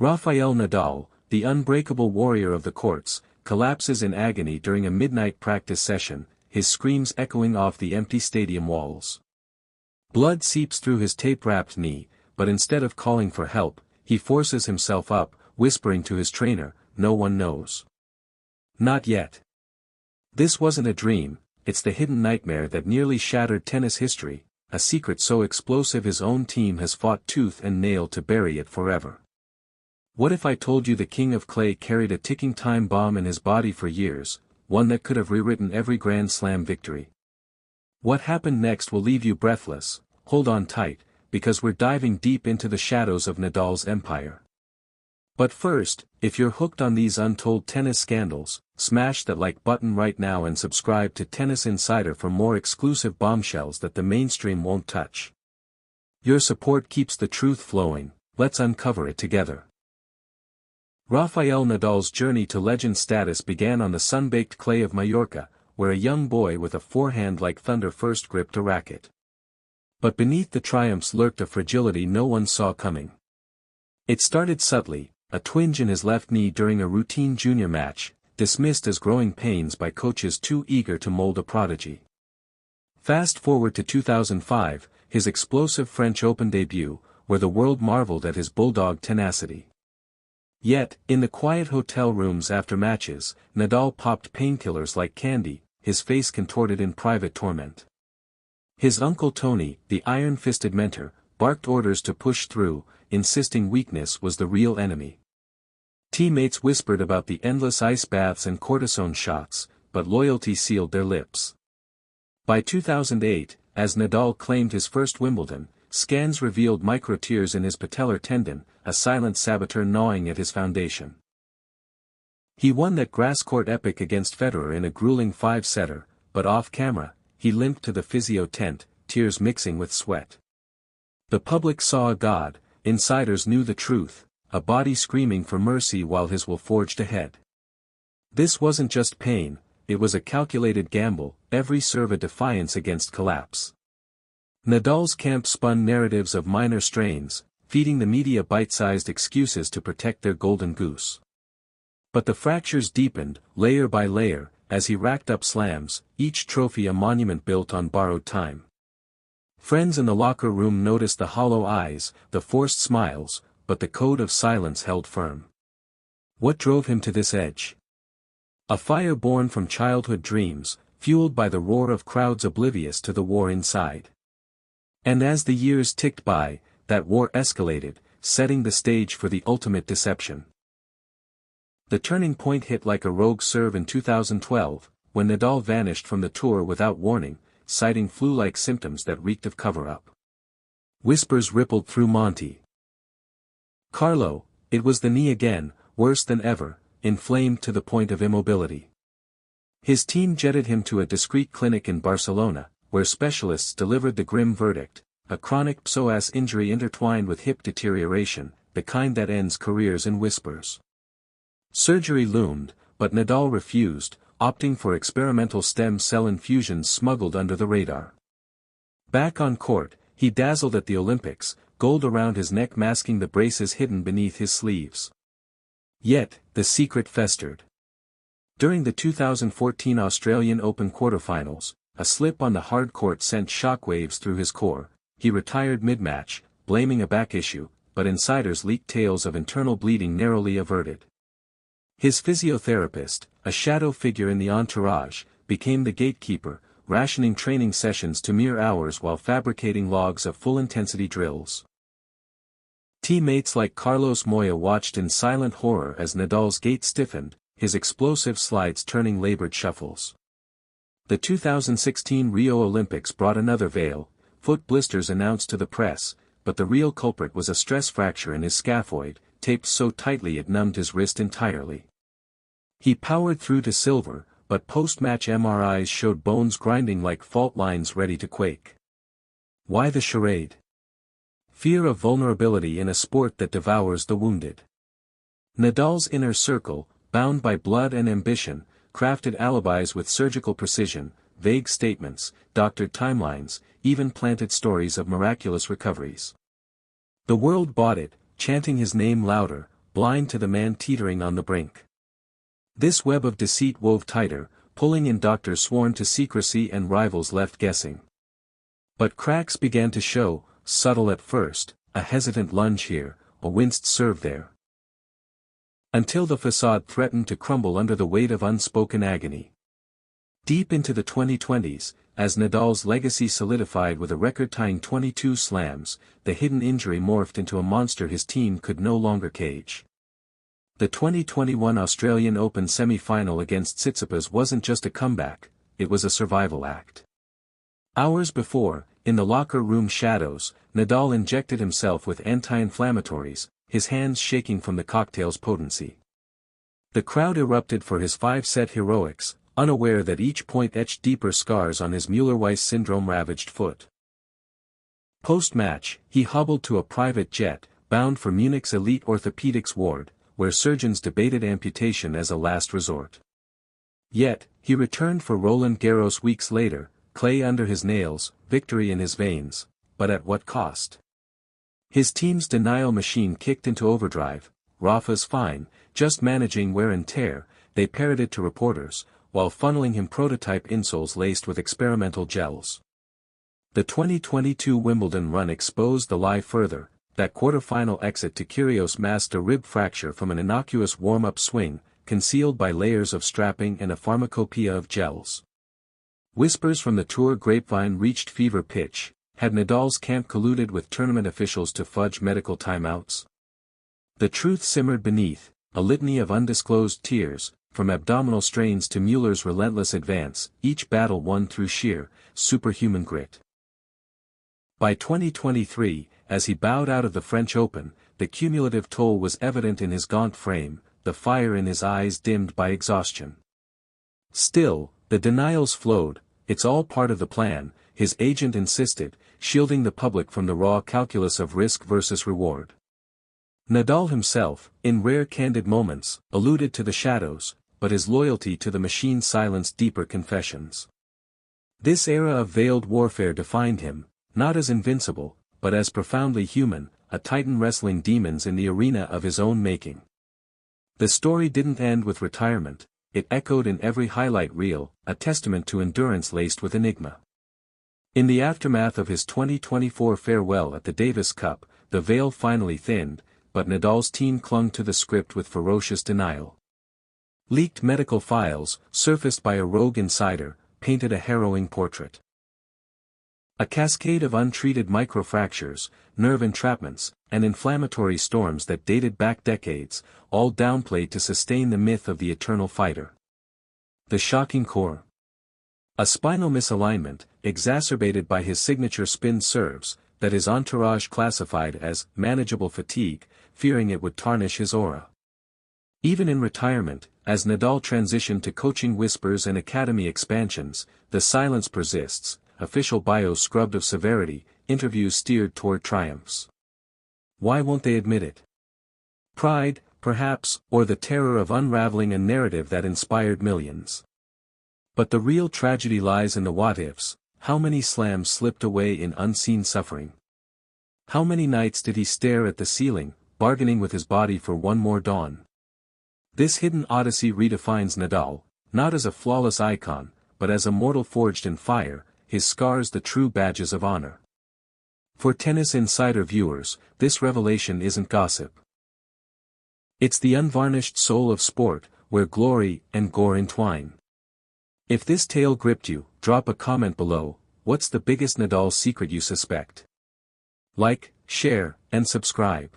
Rafael Nadal, the unbreakable warrior of the courts, collapses in agony during a midnight practice session, his screams echoing off the empty stadium walls. Blood seeps through his tape-wrapped knee, but instead of calling for help, he forces himself up, whispering to his trainer, "No one knows. Not yet." This wasn't a dream, it's the hidden nightmare that nearly shattered tennis history, a secret so explosive his own team has fought tooth and nail to bury it forever. What if I told you the King of Clay carried a ticking time bomb in his body for years, one that could have rewritten every Grand Slam victory? What happened next will leave you breathless. Hold on tight, because we're diving deep into the shadows of Nadal's empire. But first, if you're hooked on these untold tennis scandals, smash that like button right now and subscribe to Tennis Insider for more exclusive bombshells that the mainstream won't touch. Your support keeps the truth flowing, let's uncover it together. Rafael Nadal's journey to legend status began on the sun-baked clay of Mallorca, where a young boy with a forehand like thunder first gripped a racket. But beneath the triumphs lurked a fragility no one saw coming. It started subtly, a twinge in his left knee during a routine junior match, dismissed as growing pains by coaches too eager to mold a prodigy. Fast forward to 2005, his explosive French Open debut, where the world marveled at his bulldog tenacity. Yet, in the quiet hotel rooms after matches, Nadal popped painkillers like candy, his face contorted in private torment. His uncle Tony, the iron-fisted mentor, barked orders to push through, insisting weakness was the real enemy. Teammates whispered about the endless ice baths and cortisone shots, but loyalty sealed their lips. By 2008, as Nadal claimed his first Wimbledon, scans revealed micro-tears in his patellar tendon, a silent saboteur gnawing at his foundation. He won that grass-court epic against Federer in a grueling five-setter, but off-camera, he limped to the physio tent, tears mixing with sweat. The public saw a god, insiders knew the truth, a body screaming for mercy while his will forged ahead. This wasn't just pain, it was a calculated gamble, every serve a defiance against collapse. Nadal's camp spun narratives of minor strains, feeding the media bite-sized excuses to protect their golden goose. But the fractures deepened, layer by layer, as he racked up slams, each trophy a monument built on borrowed time. Friends in the locker room noticed the hollow eyes, the forced smiles, but the code of silence held firm. What drove him to this edge? A fire born from childhood dreams, fueled by the roar of crowds oblivious to the war inside. And as the years ticked by, that war escalated, setting the stage for the ultimate deception. The turning point hit like a rogue serve in 2012, when Nadal vanished from the tour without warning, citing flu-like symptoms that reeked of cover-up. Whispers rippled through Monte Carlo, it was the knee again, worse than ever, inflamed to the point of immobility. His team jetted him to a discreet clinic in Barcelona, where specialists delivered the grim verdict, a chronic psoas injury intertwined with hip deterioration, the kind that ends careers in whispers. Surgery loomed, but Nadal refused, opting for experimental stem cell infusions smuggled under the radar. Back on court, he dazzled at the Olympics, gold around his neck masking the braces hidden beneath his sleeves. Yet, the secret festered. During the 2014 Australian Open quarterfinals, a slip on the hard court sent shockwaves through his core. He retired mid-match, blaming a back issue, but insiders leaked tales of internal bleeding narrowly averted. His physiotherapist, a shadow figure in the entourage, became the gatekeeper, rationing training sessions to mere hours while fabricating logs of full-intensity drills. Teammates like Carlos Moya watched in silent horror as Nadal's gait stiffened, his explosive slides turning labored shuffles. The 2016 Rio Olympics brought another veil, foot blisters announced to the press, but the real culprit was a stress fracture in his scaphoid, taped so tightly it numbed his wrist entirely. He powered through to silver, but post-match MRIs showed bones grinding like fault lines ready to quake. Why the charade? Fear of vulnerability in a sport that devours the wounded. Nadal's inner circle, bound by blood and ambition, crafted alibis with surgical precision, vague statements, doctored timelines, even planted stories of miraculous recoveries. The world bought it, chanting his name louder, blind to the man teetering on the brink. This web of deceit wove tighter, pulling in doctors sworn to secrecy and rivals left guessing. But cracks began to show, subtle at first, a hesitant lunge here, a winced serve there. Until the facade threatened to crumble under the weight of unspoken agony. Deep into the 2020s, as Nadal's legacy solidified with a record-tying 22 slams, the hidden injury morphed into a monster his team could no longer cage. The 2021 Australian Open semi-final against Tsitsipas wasn't just a comeback, it was a survival act. Hours before, in the locker room shadows, Nadal injected himself with anti-inflammatories, his hands shaking from the cocktail's potency. The crowd erupted for his 5-set heroics, unaware that each point etched deeper scars on his Müller-Weiss syndrome-ravaged foot. Post-match, he hobbled to a private jet, bound for Munich's elite orthopedics ward, where surgeons debated amputation as a last resort. Yet, he returned for Roland Garros weeks later, clay under his nails, victory in his veins, but at what cost? His team's denial machine kicked into overdrive. Rafa's fine, just managing wear and tear, they parroted to reporters, while funneling him prototype insoles laced with experimental gels. The 2022 Wimbledon run exposed the lie further. That quarter-final exit to Kyrgios masked a rib fracture from an innocuous warm-up swing, concealed by layers of strapping and a pharmacopoeia of gels. Whispers from the tour grapevine reached fever pitch. Had Nadal's camp colluded with tournament officials to fudge medical timeouts? The truth simmered beneath, a litany of undisclosed tears, from abdominal strains to Mueller's relentless advance, each battle won through sheer, superhuman grit. By 2023, as he bowed out of the French Open, the cumulative toll was evident in his gaunt frame, the fire in his eyes dimmed by exhaustion. Still, the denials flowed, it's all part of the plan, his agent insisted, shielding the public from the raw calculus of risk versus reward. Nadal himself, in rare candid moments, alluded to the shadows, but his loyalty to the machine silenced deeper confessions. This era of veiled warfare defined him, not as invincible, but as profoundly human, a titan wrestling demons in the arena of his own making. The story didn't end with retirement, it echoed in every highlight reel, a testament to endurance laced with enigma. In the aftermath of his 2024 farewell at the Davis Cup, the veil finally thinned, but Nadal's team clung to the script with ferocious denial. Leaked medical files, surfaced by a rogue insider, painted a harrowing portrait. A cascade of untreated microfractures, nerve entrapments, and inflammatory storms that dated back decades, all downplayed to sustain the myth of the eternal fighter. The shocking core. A spinal misalignment, exacerbated by his signature spin serves, that his entourage classified as manageable fatigue, fearing it would tarnish his aura. Even in retirement, as Nadal transitioned to coaching whispers and academy expansions, the silence persists, official bios scrubbed of severity, interviews steered toward triumphs. Why won't they admit it? Pride, perhaps, or the terror of unraveling a narrative that inspired millions. But the real tragedy lies in the what-ifs. How many slams slipped away in unseen suffering? How many nights did he stare at the ceiling, bargaining with his body for one more dawn? This hidden odyssey redefines Nadal, not as a flawless icon, but as a mortal forged in fire, his scars the true badges of honor. For Tennis Insider viewers, this revelation isn't gossip. It's the unvarnished soul of sport, where glory and gore entwine. If this tale gripped you, drop a comment below. What's the biggest Nadal secret you suspect? Like, share, and subscribe.